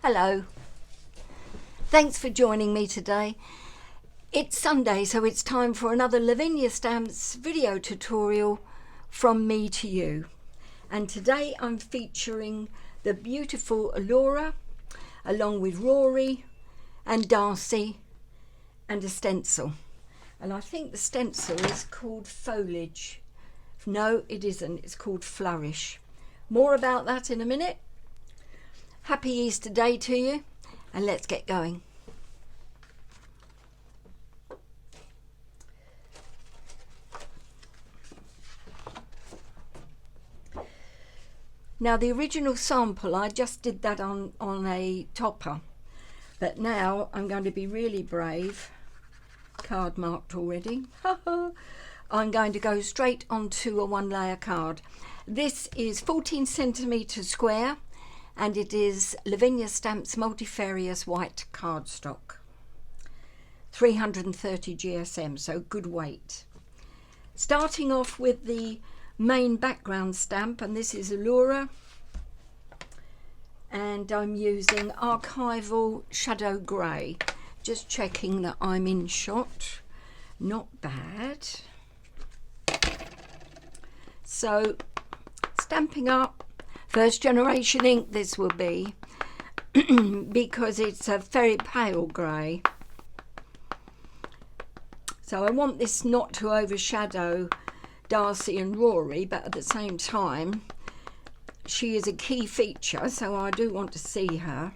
Hello. Thanks for joining me today. It's Sunday, so it's time for another Lavinia Stamps video tutorial from me to you. And today I'm featuring the beautiful Alura, along with Rory and Darcy, and a stencil. And I think the stencil is called Foliage. No, it isn't. It's called Flourish. More about that in a minute. Happy Easter Day to you, and let's get going. Now the original sample, I just did that on a topper, but now I'm going to be really brave. Card marked already. I'm going to go straight onto a one layer card. This is 14 centimetres square, and it is Lavinia Stamps multifarious white cardstock. 330 GSM, so good weight. Starting off with the main background stamp, and this is Alura, and I'm using Archival Shadow Grey. Just checking that I'm in shot. Not bad. So, stamping up. First generation ink this will be, because it's a very pale grey. So I want this not to overshadow Darcy and Rory, but at the same time she is a key feature, so I do want to see her.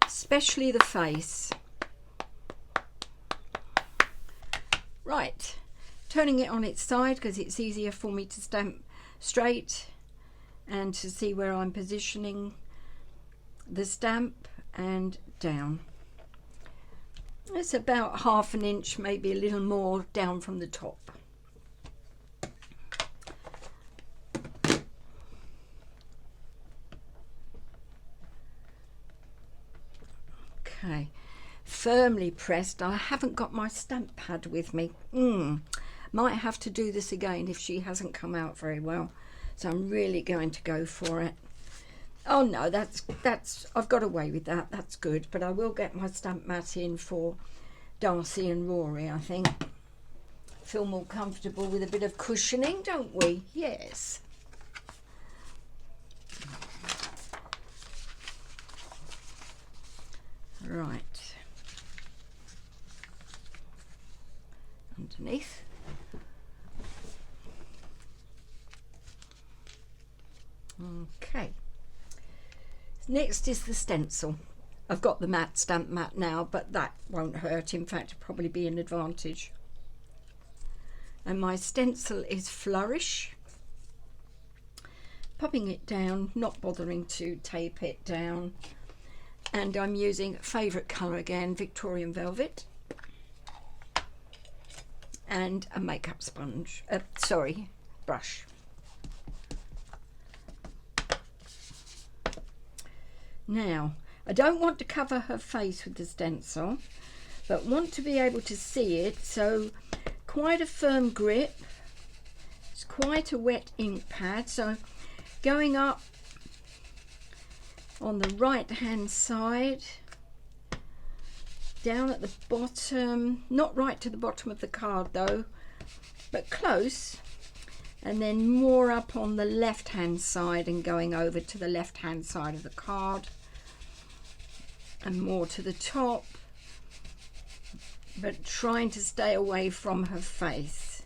Especially the face. Right. Turning it on its side because it's easier for me to stamp straight and to see where I'm positioning the stamp, and down. It's about ½ an inch, maybe a little more down from the top. Okay, firmly pressed. I haven't got my stamp pad with me. Might have to do this again if she hasn't come out very well. So I'm really going to go for it. Oh no, that's I've got away with that. That's good. But I will get my stamp mat in for Darcy and Rory, I think. Feel more comfortable with a bit of cushioning, don't we? Yes. Right. Underneath. Okay, next is the stencil. I've got the matte stamp mat now, but that won't hurt. In fact, it'll probably be an advantage. And my stencil is Flourish. Popping it down, not bothering to tape it down. And I'm using favourite colour again, Victorian Velvet. And a makeup sponge, brush. Now, I don't want to cover her face with the stencil, but want to be able to see it, so quite a firm grip. It's quite a wet ink pad, so going up on the right hand side, down at the bottom, not right to the bottom of the card though, but close. And then more up on the left hand side and going over to the left hand side of the card, and more to the top, but trying to stay away from her face.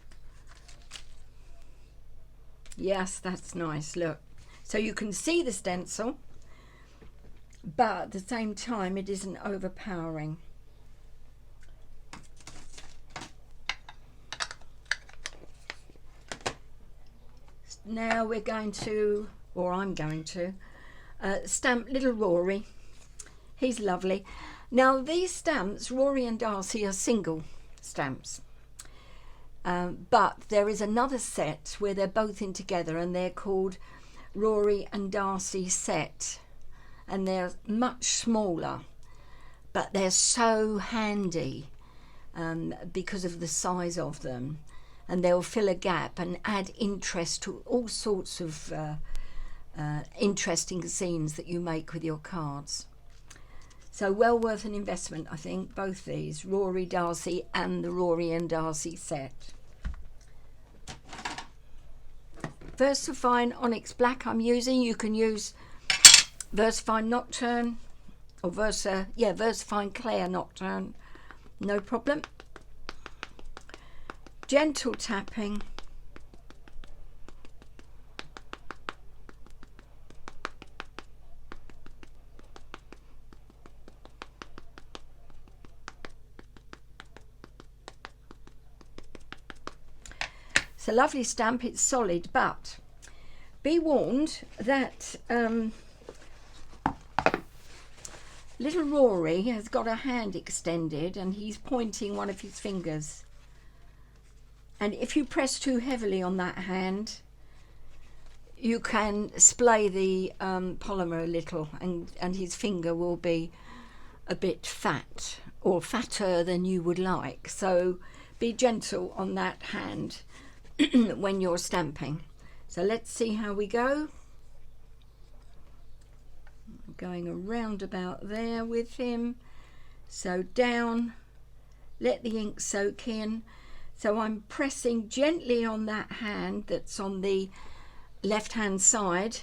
Yes, that's nice, look. So you can see the stencil, but at the same time it isn't overpowering. Now we're going to, or I'm going to, stamp little Rory. He's lovely. Now these stamps, Rory and Darcy, are single stamps. But there is another set where they're both in together, and they're called Rory and Darcy set. And they're much smaller, but they're so handy because of the size of them. And they'll fill a gap and add interest to all sorts of interesting scenes that you make with your cards. So well worth an investment, I think, both these, Rory, Darcy and the Rory and Darcy set. VersaFine Onyx Black I'm using. You can use VersaFine Nocturne or VersaFine Clair Nocturne, no problem. Gentle tapping. It's a lovely stamp, it's solid, but be warned that little Rory has got a hand extended and he's pointing one of his fingers. And if you press too heavily on that hand, you can splay the polymer a little, and his finger will be a bit fat or fatter than you would like. So be gentle on that hand when you're stamping. So let's see how we go. I'm going around about there with him. So down, let the ink soak in. So I'm pressing gently on that hand that's on the left hand side.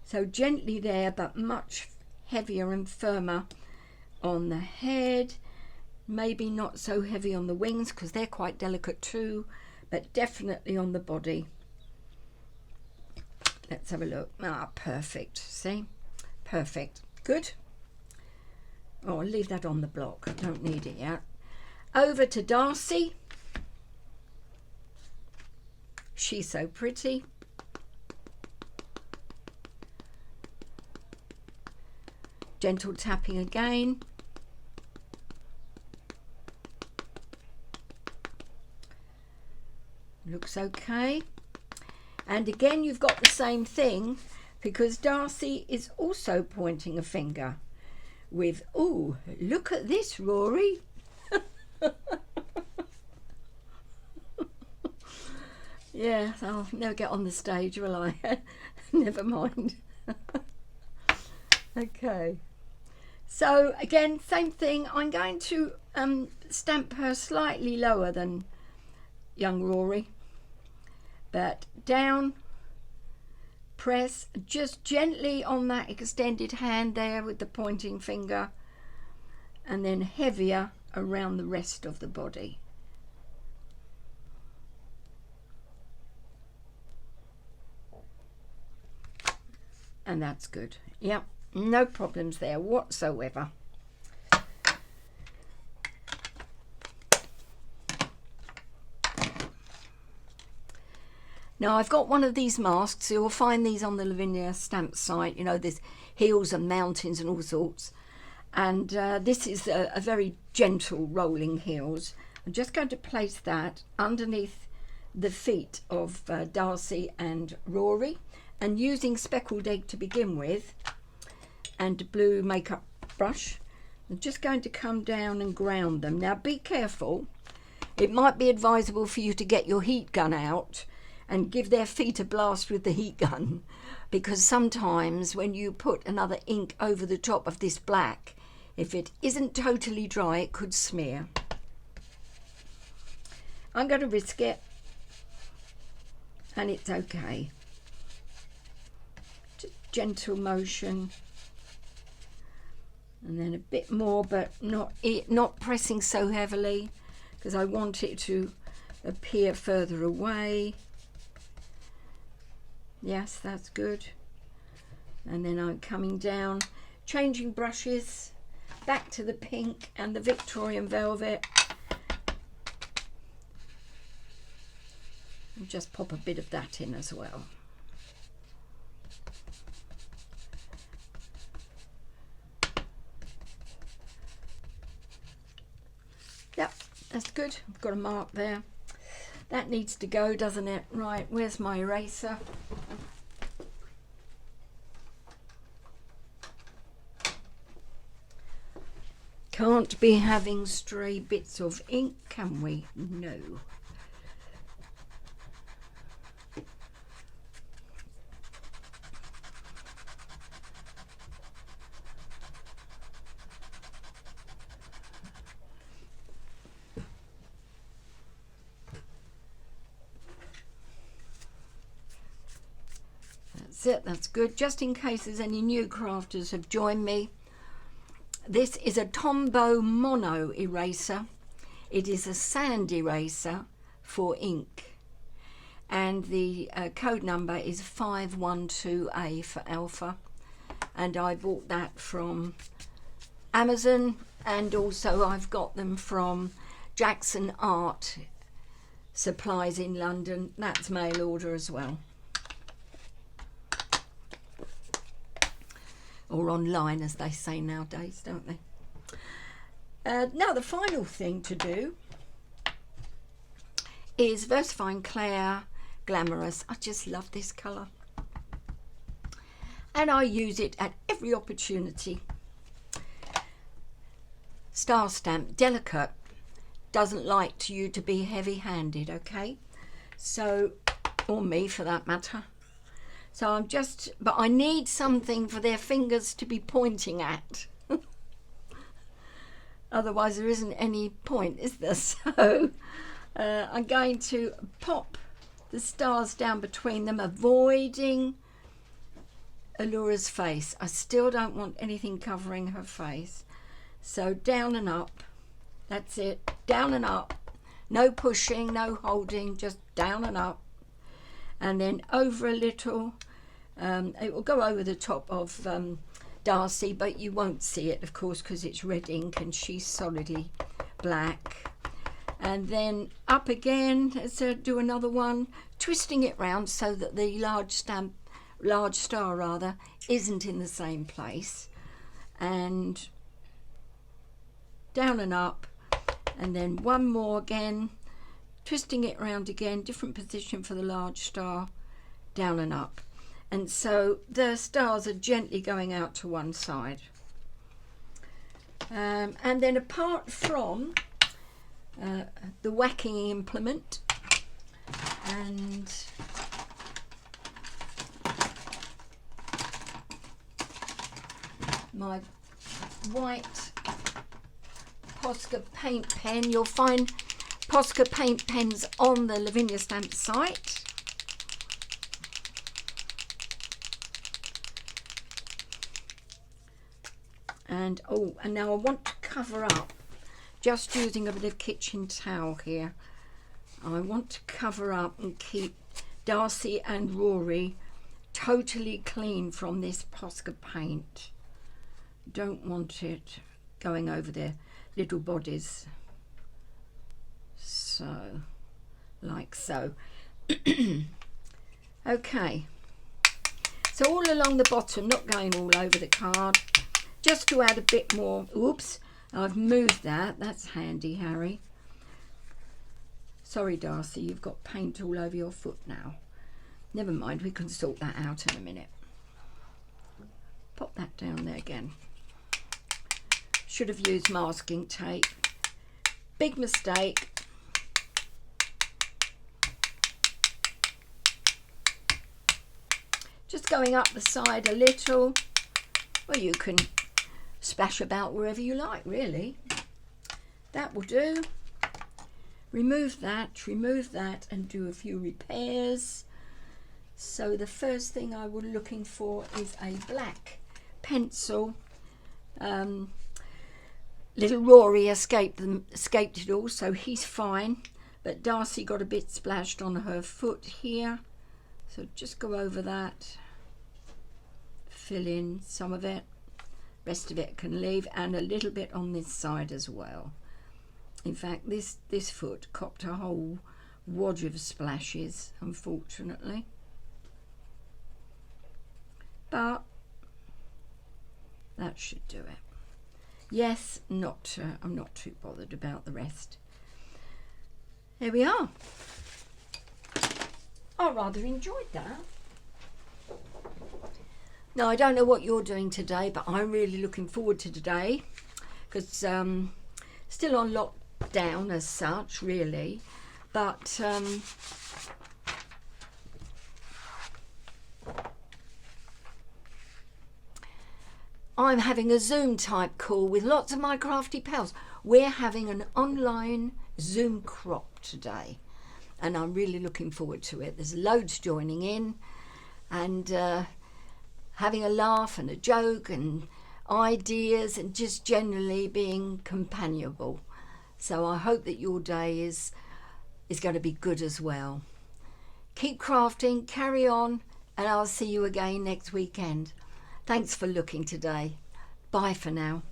So gently there, but much heavier and firmer on the head. Maybe not so heavy on the wings because they're quite delicate too, but definitely on the body. Let's have a look. Ah, perfect. See? Perfect. Good. Oh, I'll leave that on the block. I don't need it yet. Over to Darcy. She's so pretty. Gentle tapping again. Looks okay. And again you've got the same thing because Darcy is also pointing a finger with, "Ooh, look at this, Rory." Yeah, I'll never get on the stage, will I? Never mind. Okay. So again, same thing. I'm going to stamp her slightly lower than young Rory. But down, press just gently on that extended hand there with the pointing finger, and then heavier around the rest of the body. And that's good. Yep, no problems there whatsoever. Now I've got one of these masks. You'll find these on the Lavinia Stamps site. You know, there's hills and mountains and all sorts. And this is a very gentle rolling hills. I'm just going to place that underneath the feet of Darcy and Rory, and using speckled egg to begin with and a blue makeup brush, I'm just going to come down and ground them. Now be careful. It might be advisable for you to get your heat gun out and give their feet a blast with the heat gun, because sometimes when you put another ink over the top of this black, if it isn't totally dry, it could smear. I'm going to risk it, and it's okay. Just gentle motion, and then a bit more, but not pressing so heavily, because I want it to appear further away. Yes, that's good. And then I'm coming down, changing brushes, back to the pink and the Victorian velvet. And just pop a bit of that in as well. Yep, that's good. I've got a mark there. That needs to go, doesn't it? Right, where's my eraser? Can't be having stray bits of ink, can we? No. That's it, that's good. Just in case there's any new crafters have joined me, this is a Tombow Mono eraser. It is a sand eraser for ink, and the code number is 512A for Alpha, and I bought that from Amazon, and also I've got them from Jackson Art Supplies in London. That's mail order as well, or online as they say nowadays, don't they? Now the final thing to do is VersaFine Claire Glamorous. I just love this colour, and I use it at every opportunity. Star Stamp Delicate doesn't like you to be heavy-handed, okay? So, or me for that matter. So but I need something for their fingers to be pointing at. Otherwise there isn't any point, is there? So I'm going to pop the stars down between them, avoiding Alura's face. I still don't want anything covering her face. So down and up, that's it, down and up. No pushing, no holding, just down and up. And then over a little, it will go over the top of Darcy, but you won't see it, of course, because it's red ink and she's solidly black. And then up again, so do another one, twisting it round so that the large star isn't in the same place. And down and up, and then one more again, twisting it round again, different position for the large star, down and up. And so the stars are gently going out to one side. And then apart from the whacking implement and my white Posca paint pen, you'll find Posca paint pens on the Lavinia Stamps site. And now I want to cover up, just using a bit of kitchen towel here. I want to cover up and keep Darcy and Rory totally clean from this Posca paint. Don't want it going over their little bodies. So, like so. Okay. So all along the bottom, not going all over the card, just to add a bit more. Oops, I've moved that. That's handy, Harry. Sorry, Darcy, you've got paint all over your foot now. Never mind, we can sort that out in a minute. Pop that down there again. Should have used masking tape. Big mistake. Just going up the side a little. Well, you can splash about wherever you like, really. That will do. Remove that, and do a few repairs. So the first thing I was looking for is a black pencil. Little Rory escaped it all, so he's fine. But Darcy got a bit splashed on her foot here. So just go over that. Fill in some of it. Rest of it can leave, and a little bit on this side as well. In fact, this foot copped a whole wad of splashes, unfortunately. But that should do it. Yes, I'm not too bothered about the rest. There we are. I rather enjoyed that. Now, I don't know what you're doing today, but I'm really looking forward to today, because still on lockdown as such, really, but I'm having a Zoom type call with lots of my crafty pals. We're having an online Zoom crop today, and I'm really looking forward to it. There's loads joining in. and having a laugh and a joke and ideas and just generally being companionable. So I hope that your day is going to be good as well. Keep crafting, carry on, and I'll see you again next weekend. Thanks for looking today. Bye for now.